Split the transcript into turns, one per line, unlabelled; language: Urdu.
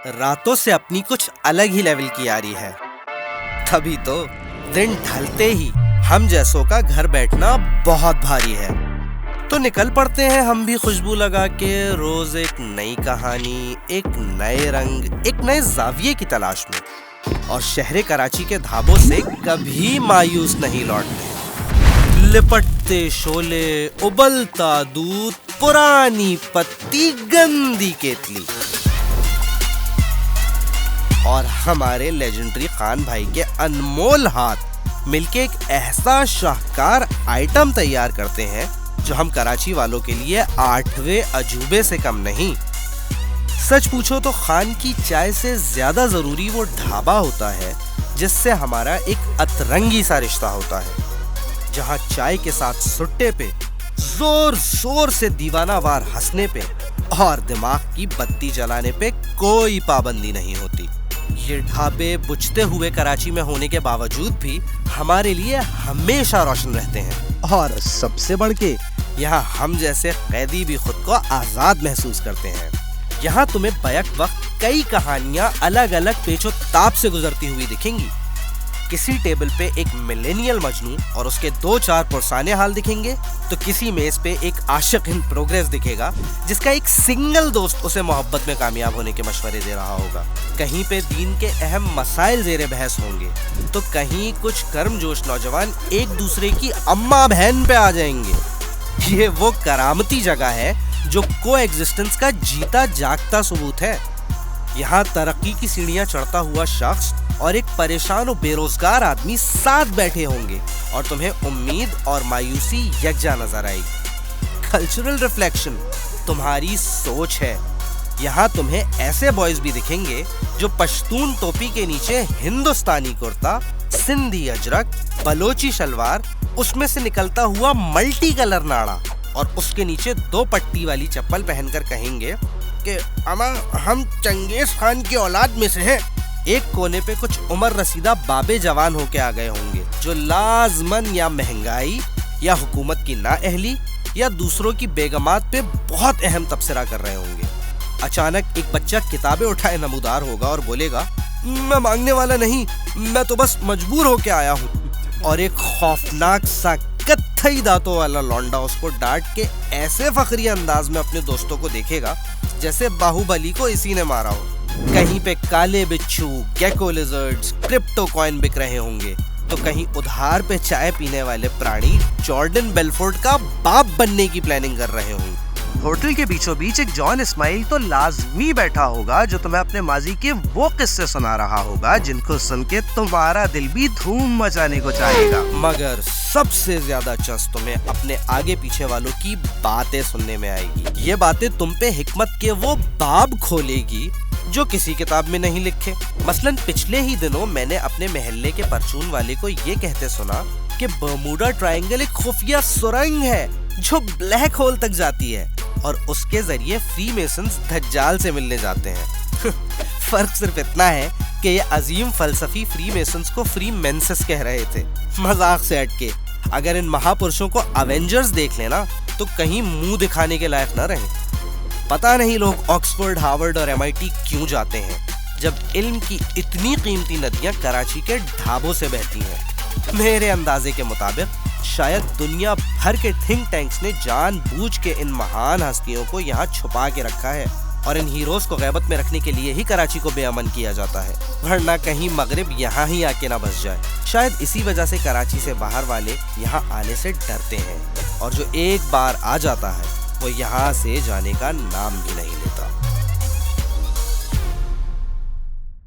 راتوں سے اپنی کچھ الگ ہی لیول کی آ رہی ہے. تبھی تو دن ڈھلتے ہی ہم جیسوں کا گھر بیٹھنا بہت بھاری ہے. تو نکل پڑتے ہیں ہم بھی خوشبو لگا کے روز ایک نئی کہانی، ایک نئے رنگ، ایک نئے زاویے کی تلاش میں. اور شہر کراچی کے دھابوں سے کبھی مایوس نہیں لوٹتے. لپٹتے شولے، ابلتا دودھ، پرانی پتی، گندی کیتلی، اور ہمارے لیجنڈری خان بھائی کے انمول ہاتھ مل کے ایک ایسا شاہکار آئٹم تیار کرتے ہیں جو ہم کراچی والوں کے لیے 8ویں عجوبے سے کم نہیں. سچ پوچھو تو خان کی چائے سے زیادہ ضروری وہ ڈھابا ہوتا ہے جس سے ہمارا ایک اترنگی سا رشتہ ہوتا ہے، جہاں چائے کے ساتھ سٹے پہ زور زور سے دیوانہ وار ہنسنے پہ اور دماغ کی بتی جلانے پہ کوئی پابندی نہیں ہوتی. یہ ڈھابے بجھتے ہوئے کراچی میں ہونے کے باوجود بھی ہمارے لیے ہمیشہ روشن رہتے ہیں. اور سب سے بڑھ کے یہاں ہم جیسے قیدی بھی خود کو آزاد محسوس کرتے ہیں. یہاں تمہیں بیک وقت کئی کہانیاں الگ الگ پیچ و تاب سے گزرتی ہوئی دکھیں گی. کسی ٹیبل پہ ایک ملینیل مجنون اور اس کے 2-4 پرسانے حال دکھیں گے، تو کسی میز پہ ایک عاشق ان پروگریس دکھے گا جس کا ایک سنگل دوست اسے محبت میں کامیاب ہونے کے مشورے دے رہا ہوگا. کہیں پہ دین کے اہم مسائل زیر بحث ہوں گے، تو کہیں کچھ کرم جوش نوجوان ایک دوسرے کی اماں بہن پہ آ جائیں گے. یہ وہ کرامتی جگہ ہے جو کو ایگزسٹنس کا جیتا جاگتا ثبوت ہے. یہاں ترقی کی سیڑھیاں چڑھتا ہوا شخص اور ایک پریشان و بے روزگار آدمی ساتھ بیٹھے ہوں گے اور تمہیں امید اور مایوسی یکجا نظر آئے گی. کلچرل ریفلیکشن تمہاری سوچ ہے. یہاں تمہیں ایسے بوائز بھی دکھیں گے جو پشتون ٹوپی کے نیچے ہندوستانی کرتا، سندھی اجرک، بلوچی شلوار، اس میں سے نکلتا ہوا ملٹی کلر ناڑا اور اس کے نیچے 2 پٹی والی چپل پہن کر کہیں گے کہ اما ہم چنگیز خان کی اولاد میں سے ہیں. ایک کونے پہ کچھ عمر رسیدہ بابے جوان ہو کے آ گئے ہوں گے جو لازماً یا مہنگائی یا حکومت کی نااہلی یا دوسروں کی بیگمات پہ بہت اہم تبصرہ کر رہے ہوں گے. اچانک ایک بچہ کتابیں اٹھائے نمودار ہوگا اور بولے گا میں مانگنے والا نہیں، میں تو بس مجبور ہو کے آیا ہوں. اور ایک خوفناک سا کتھئی دانتوں والا لونڈا اس کو ڈانٹ کے ایسے فخری انداز میں اپنے دوستوں کو دیکھے گا جیسے باہوبلی کو اسی نے مارا ہو. کہیں پہ کالے بچھو، گیکو لیزرڈز، کرپٹو کوائن بک رہے ہوں گے، تو کہیں ادھار پہ چائے پینے والے پرانی جارڈن بیلفورڈ کا باپ بننے کی پلاننگ کر رہے ہوں گے. ہوٹل کے بیچوں بیچ ایک جان اسماعیل تو لازمی بیٹھا ہوگا جو تمہیں اپنے ماضی کے وہ قصے سنا رہا ہوگا جن کو سن کے تمہارا دل بھی دھوم مچانے کو چاہے گا. مگر سب سے زیادہ چسپ تمہیں اپنے آگے پیچھے والوں کی باتیں سننے میں آئے گی. یہ باتیں تم پہ حکمت کے وہ باب کھولے گی جو کسی کتاب میں نہیں لکھے. مثلاً پچھلے ہی دنوں میں نے اپنے محلے کے پرچون والے کو یہ کہتے سنا کہ برموڈا ٹرائنگل ایک خفیہ سرنگ ہے جو بلیک ہول تک جاتی ہے اور اس کے ذریعے فری میسنز دجال سے ملنے جاتے ہیں. فرق صرف اتنا ہے کہ یہ عظیم فلسفی فری میسنز کو فری مینسز کہہ رہے تھے مذاق سے ہٹ کے. اگر ان مہا پرشوں کو ایونجرز دیکھ لینا تو کہیں منہ دکھانے کے لائق نہ رہے. پتہ نہیں لوگ آکسفورڈ، ہارورڈ اور MIT کیوں جاتے ہیں جب علم کی اتنی قیمتی ندیاں کراچی کے ڈھابوں سے بہتی ہیں. میرے اندازے کے مطابق شاید دنیا بھر کے تھنک ٹینکس نے جان بوجھ کے ان مہان ہستیوں کو یہاں چھپا کے رکھا ہے اور ان ہیروز کو غیبت میں رکھنے کے لیے ہی کراچی کو بے امن کیا جاتا ہے، ورنہ کہیں مغرب یہاں ہی آ کے نہ بس جائے. شاید اسی وجہ سے کراچی سے باہر والے یہاں آنے سے ڈرتے ہیں اور جو ایک بار آ جاتا ہے وہ یہاں سے جانے کا نام بھی نہیں لیتا.